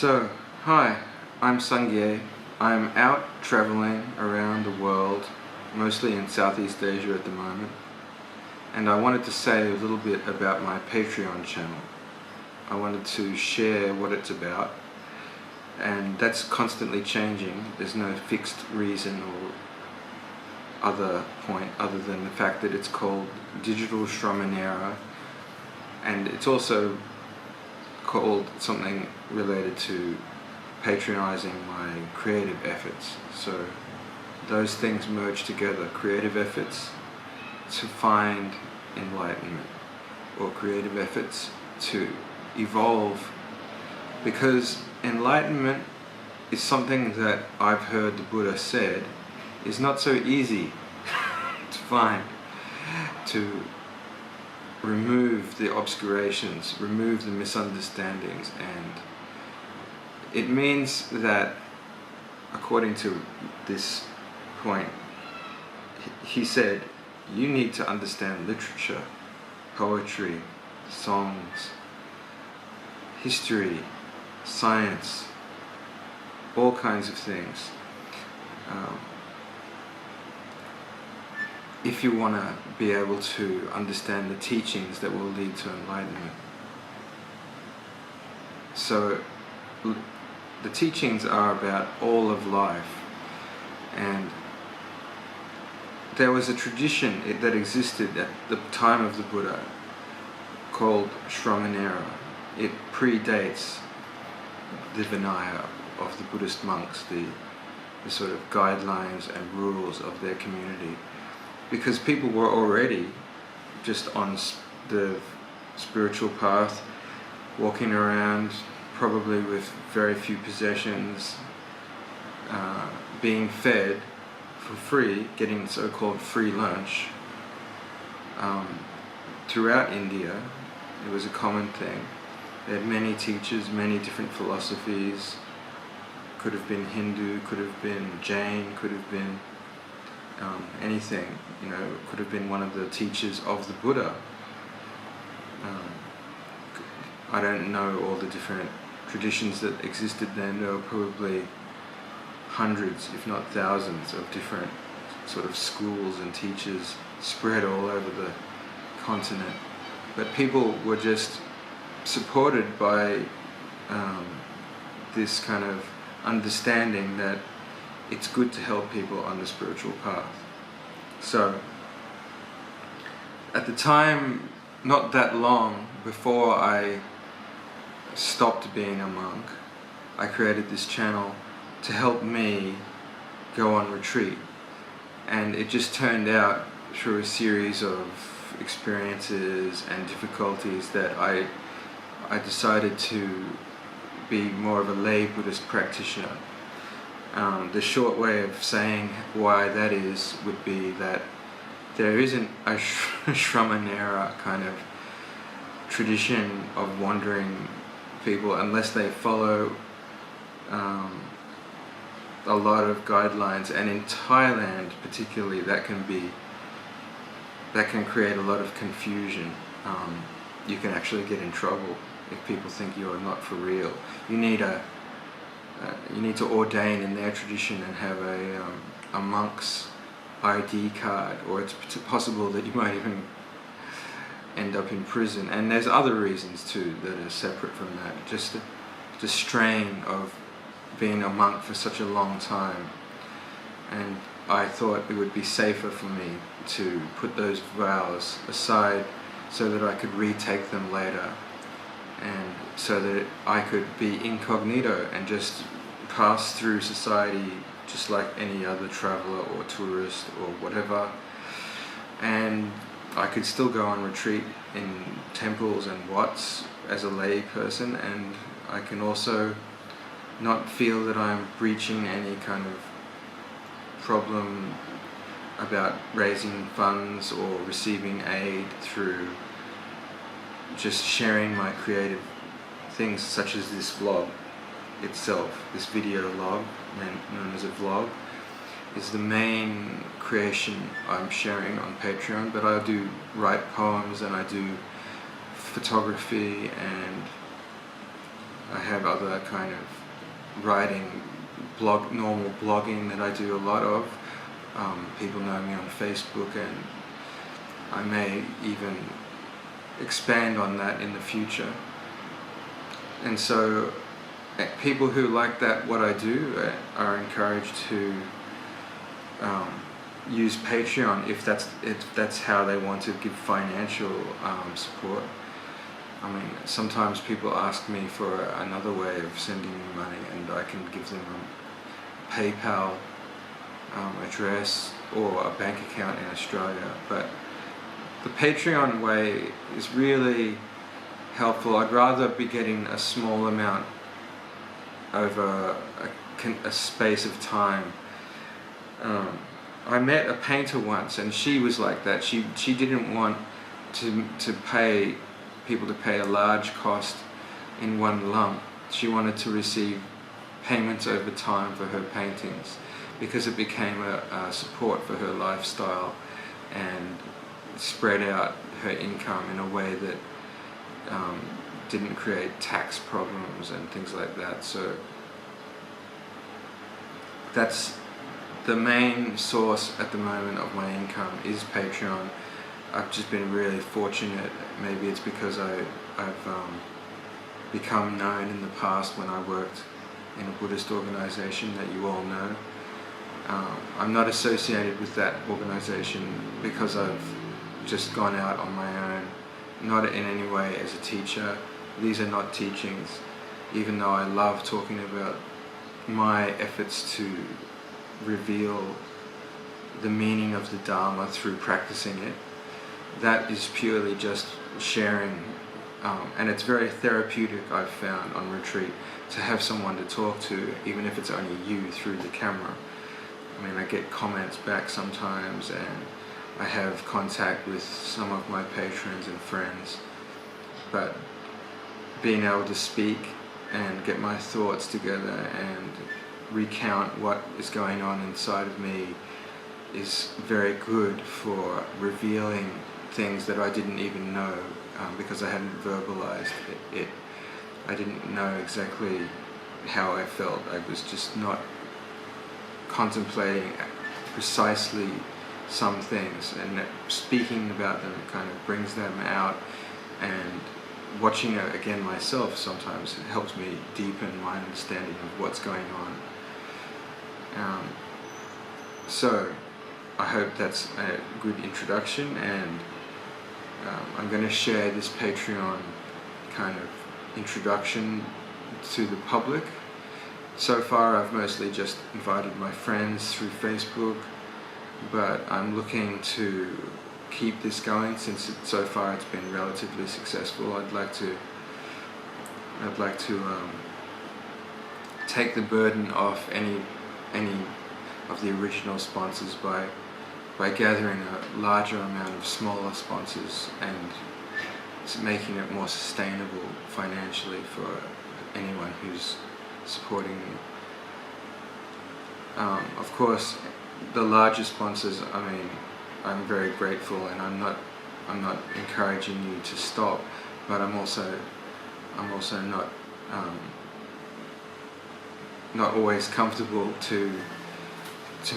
So, hi, I'm Sungye. I'm out traveling around the world, mostly in Southeast Asia at the moment, and I wanted to say a little bit about my Patreon channel. I wanted to share what it's about, and that's constantly changing. There's no fixed reason or other point other than the fact that it's called Digital Shramanera, and it's also called something related to patronizing my creative efforts. So those things merge together: creative efforts to find enlightenment, or creative efforts to evolve, because enlightenment is something that I've heard the Buddha said is not so easy to find, to remove the obscurations, remove the misunderstandings. And it means that, according to this point, he said, you need to understand literature, poetry, songs, history, science, all kinds of things, if you want to be able to understand the teachings that will lead to enlightenment. So the teachings are about all of life, and there was a tradition that existed at the time of the Buddha called Shramanera. It predates the Vinaya of the Buddhist monks, the sort of guidelines and rules of their community, because people were already just on the spiritual path, walking around probably with very few possessions, being fed for free, getting so-called free lunch. Throughout India, it was a common thing. They had many teachers, many different philosophies. Could have been Hindu, could have been Jain, could have been anything, could have been one of the teachers of the Buddha. I don't know all the different traditions that existed then. There were probably hundreds, if not thousands, of different sort of schools and teachers spread all over the continent. But people were just supported by this kind of understanding that it's good to help people on the spiritual path. So, at the time, not that long before I stopped being a monk, I created this channel to help me go on retreat. And it just turned out through a series of experiences and difficulties that I decided to be more of a lay Buddhist practitioner. The short way of saying why that is would be that there isn't a Shramanera kind of tradition of wandering people unless they follow a lot of guidelines, and in Thailand particularly that can create a lot of confusion. You can actually get in trouble if people think you're not for real. You need to ordain in their tradition and have a monk's ID card, or it's possible that you might even end up in prison. And there's other reasons too that are separate from that. Just the strain of being a monk for such a long time. And I thought it would be safer for me to put those vows aside so that I could retake them later, and so that I could be incognito and just pass through society just like any other traveler or tourist or whatever. And I could still go on retreat in temples and wats as a lay person, and I can also not feel that I'm breaching any kind of problem about raising funds or receiving aid through just sharing my creative things, such as this vlog itself. This video log, known as a vlog, is the main creation I'm sharing on Patreon, but I do write poems and I do photography and I have other kind of writing, normal blogging that I do a lot of. People know me on Facebook, and I may even expand on that in the future. And so people who like that, what I do, are encouraged to use Patreon if that's how they want to give financial support. I mean, sometimes people ask me for another way of sending me money, and I can give them a PayPal address or a bank account in Australia. But the Patreon way is really helpful. I'd rather be getting a small amount over a space of time. I met a painter once, and she was like that. She didn't want to pay people to pay a large cost in one lump. She wanted to receive payments over time for her paintings, because it became a support for her lifestyle and spread out her income in a way that didn't create tax problems and things like that. So that's the main source at the moment of my income, is Patreon. I've just been really fortunate. Maybe it's because I've become known in the past when I worked in a Buddhist organization that you all know. I'm not associated with that organization because I've just gone out on my own, not in any way as a teacher. These are not teachings, even though I love talking about my efforts to reveal the meaning of the Dharma through practicing it. That is purely just sharing, and it's very therapeutic, I've found, on retreat, to have someone to talk to, even if it's only you through the camera. I mean, I get comments back sometimes, and I have contact with some of my patrons and friends, but being able to speak and get my thoughts together and recount what is going on inside of me is very good for revealing things that I didn't even know, because I hadn't verbalized it. I didn't know exactly how I felt. I was just not contemplating precisely some things, and speaking about them kind of brings them out, and watching it again myself sometimes helps me deepen my understanding of what's going on. So I hope that's a good introduction, and I'm going to share this Patreon kind of introduction to the public. So far I've mostly just invited my friends through Facebook, but I'm looking to keep this going since so far it's been relatively successful. I'd like to take the burden off any of the original sponsors by gathering a larger amount of smaller sponsors and making it more sustainable financially for anyone who's supporting me. Of course, the larger sponsors, I mean, I'm very grateful, and I'm not encouraging you to stop, but I'm also not always comfortable to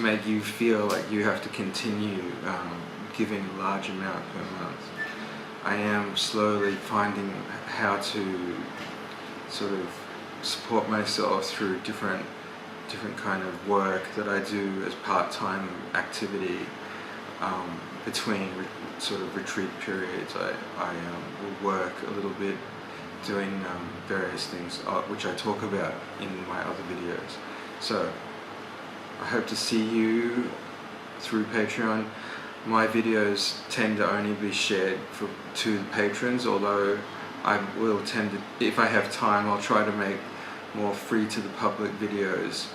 make you feel like you have to continue giving a large amount per month. I am slowly finding how to sort of support myself through different kind of work that I do as part-time activity between sort of retreat periods. I will work a little bit doing various things which I talk about in my other videos. So I hope to see you through Patreon. My videos tend to only be shared to the patrons, although I will tend to, if I have time, I'll try to make more free to the public videos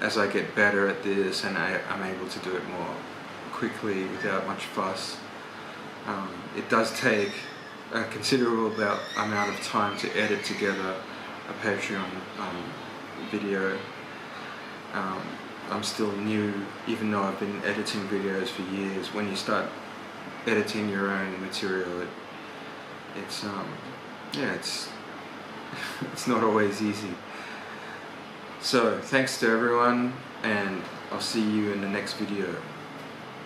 as I get better at this and I'm able to do it more quickly without much fuss. It does take a considerable amount of time to edit together a Patreon video. I'm still new, even though I've been editing videos for years. When you start editing your own material, it's It's not always easy. So thanks to everyone, and I'll see you in the next video.